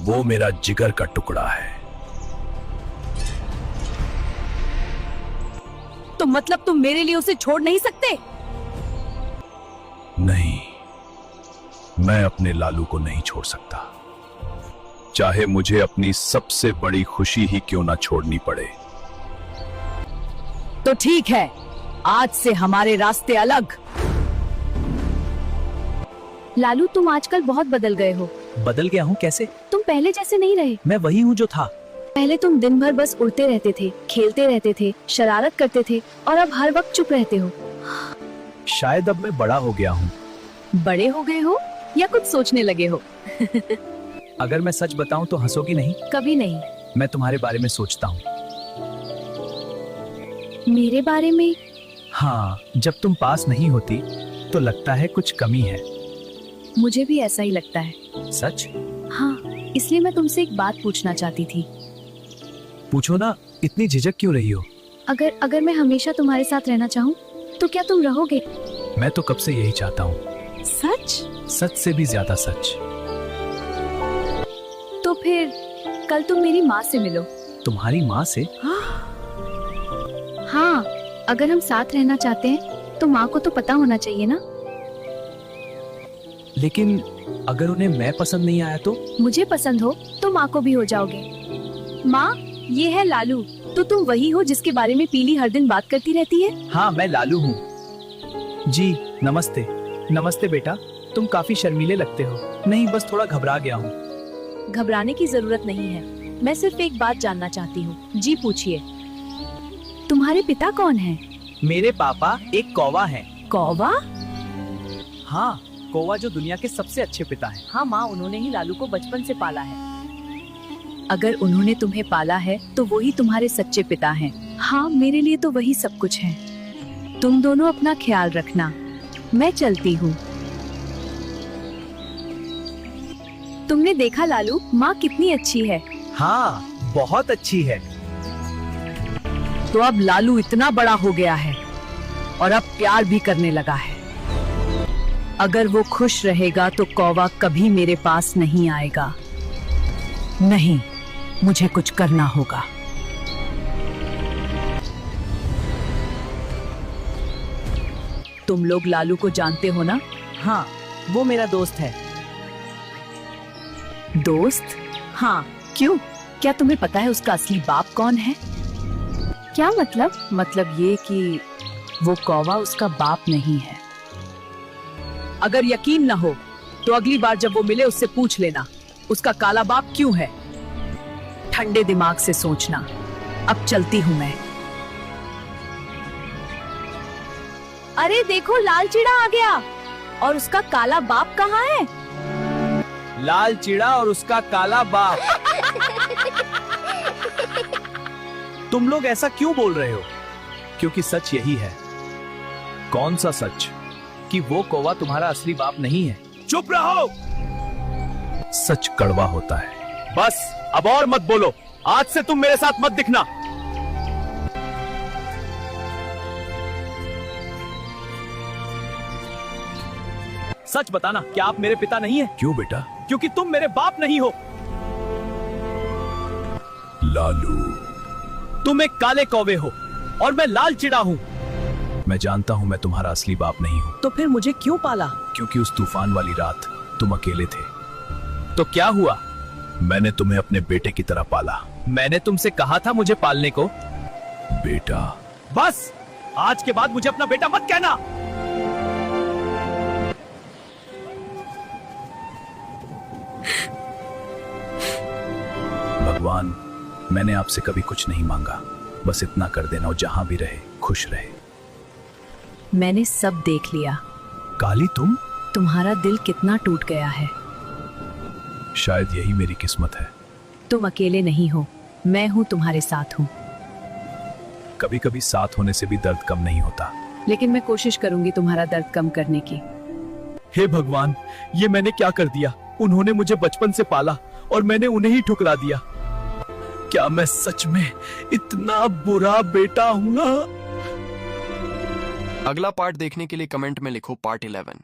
वो मेरा जिगर का टुकड़ा है। तो मतलब तुम मेरे लिए उसे छोड़ नहीं सकते? नहीं, मैं अपने लालू को नहीं छोड़ सकता, चाहे मुझे अपनी सबसे बड़ी खुशी ही क्यों ना छोड़नी पड़े। तो ठीक है, आज से हमारे रास्ते अलग। लालू, तुम आजकल बहुत बदल गए हो। बदल गया हूँ कैसे? तुम पहले जैसे नहीं रहे। मैं वही हूँ जो था। पहले तुम दिन भर बस उड़ते रहते थे, खेलते रहते थे, शरारत करते थे, और अब हर वक्त चुप रहते हो। शायद अब मैं बड़ा हो गया हूँ। बड़े हो गए हो या कुछ सोचने लगे हो? अगर मैं सच बताऊँ तो हंसोगी नहीं? कभी नहीं। मैं तुम्हारे बारे में सोचता हूँ। मेरे बारे में? हाँ, जब तुम पास नहीं होती तो लगता है कुछ कमी है। मुझे भी ऐसा ही लगता है। सच? हाँ, इसलिए मैं तुमसे एक बात पूछना चाहती थी। पूछो ना, इतनी झिझक क्यों रही हो? अगर मैं हमेशा तुम्हारे साथ रहना चाहूँ तो क्या तुम रहोगे? मैं तो कब से यही चाहता हूँ। सच? सच से भी ज्यादा सच। तो फिर कल तुम मेरी माँ से मिलो। तुम्हारी माँ से? हाँ, अगर हम साथ रहना चाहते हैं तो माँ को तो पता होना चाहिए ना। लेकिन अगर उन्हें मैं पसंद नहीं आया तो? मुझे पसंद हो तो माँ को भी हो जाओगे। माँ, ये है लालू। तो तुम वही हो जिसके बारे में पीली हर दिन बात करती रहती है? हाँ, मैं लालू हूँ। जी नमस्ते। नमस्ते बेटा, तुम काफी शर्मीले लगते हो। नहीं, बस थोड़ा घबरा गया हूँ। घबराने की जरूरत नहीं है, मैं सिर्फ एक बात जानना चाहती हूँ। जी पूछिए। तुम्हारे पिता कौन हैं? मेरे पापा एक कौवा हैं। कौवा? हाँ, कौवा जो दुनिया के सबसे अच्छे पिता हैं। हाँ माँ, उन्होंने ही लालू को बचपन से पाला है। अगर उन्होंने तुम्हें पाला है तो वही तुम्हारे सच्चे पिता हैं। हाँ, मेरे लिए तो वही सब कुछ है। तुम दोनों अपना ख्याल रखना, मैं चलती हूँ। तुमने देखा लालू, माँ कितनी अच्छी है। हाँ, बहुत अच्छी है। तो अब लालू इतना बड़ा हो गया है और अब प्यार भी करने लगा है। अगर वो खुश रहेगा तो कौवा कभी मेरे पास नहीं आएगा। नहीं, मुझे कुछ करना होगा। तुम लोग लालू को जानते हो ना? हाँ, वो मेरा दोस्त है। दोस्त? हाँ, क्यों? क्या तुम्हें पता है उसका असली बाप कौन है? क्या मतलब? मतलब ये कि वो कौवा उसका बाप नहीं है। अगर यकीन न हो तो अगली बार जब वो मिले उससे पूछ लेना उसका काला बाप क्यों है। ठंडे दिमाग से सोचना। अब चलती हूँ मैं। अरे देखो, लाल चिड़ा आ गया। और उसका काला बाप कहाँ है? लाल चिड़ा और उसका काला बाप। तुम लोग ऐसा क्यों बोल रहे हो? क्योंकि सच यही है। कौन सा सच? कि वो कौवा तुम्हारा असली बाप नहीं है। चुप रहो। सच कड़वा होता है। बस अब और मत बोलो। आज से तुम मेरे साथ मत दिखना। सच बताना, क्या आप मेरे पिता नहीं है? क्यों बेटा? क्योंकि तुम मेरे बाप नहीं हो। लालू, तुम एक काले कौवे हो और मैं लाल चिड़ा हूँ। मैं जानता हूँ मैं तुम्हारा असली बाप नहीं हूँ। तो फिर मुझे क्यों पाला? क्योंकि उस तूफान वाली रात तुम अकेले थे। तो क्या हुआ? मैंने तुम्हें अपने बेटे की तरह पाला। मैंने तुमसे कहा था मुझे पालने को। बेटा। बस, आज के बाद मुझे अपना बेटा मत कहना। भगवान, मैंने आपसे कभी कुछ नहीं मांगा, बस इतना कर देना और जहां भी रहे खुश रहे। मैंने सब देख लिया। काली, तुम्हारा दिल कितना टूट गया है। शायद यही मेरी किस्मत है। तुम अकेले नहीं हो, मैं हूँ, तुम्हारे साथ हूँ। कभी कभी साथ होने से भी दर्द कम नहीं होता। लेकिन मैं कोशिश करूंगी तुम्हारा दर्द कम करने की। हे भगवान, ये मैंने क्या कर दिया? उन्होंने मुझे बचपन से पाला और मैंने उन्हें ही ठुकरा दिया। क्या मैं सच में इतना बुरा बेटा हूँ ना? अगला पार्ट देखने के लिए कमेंट में लिखो पार्ट 11।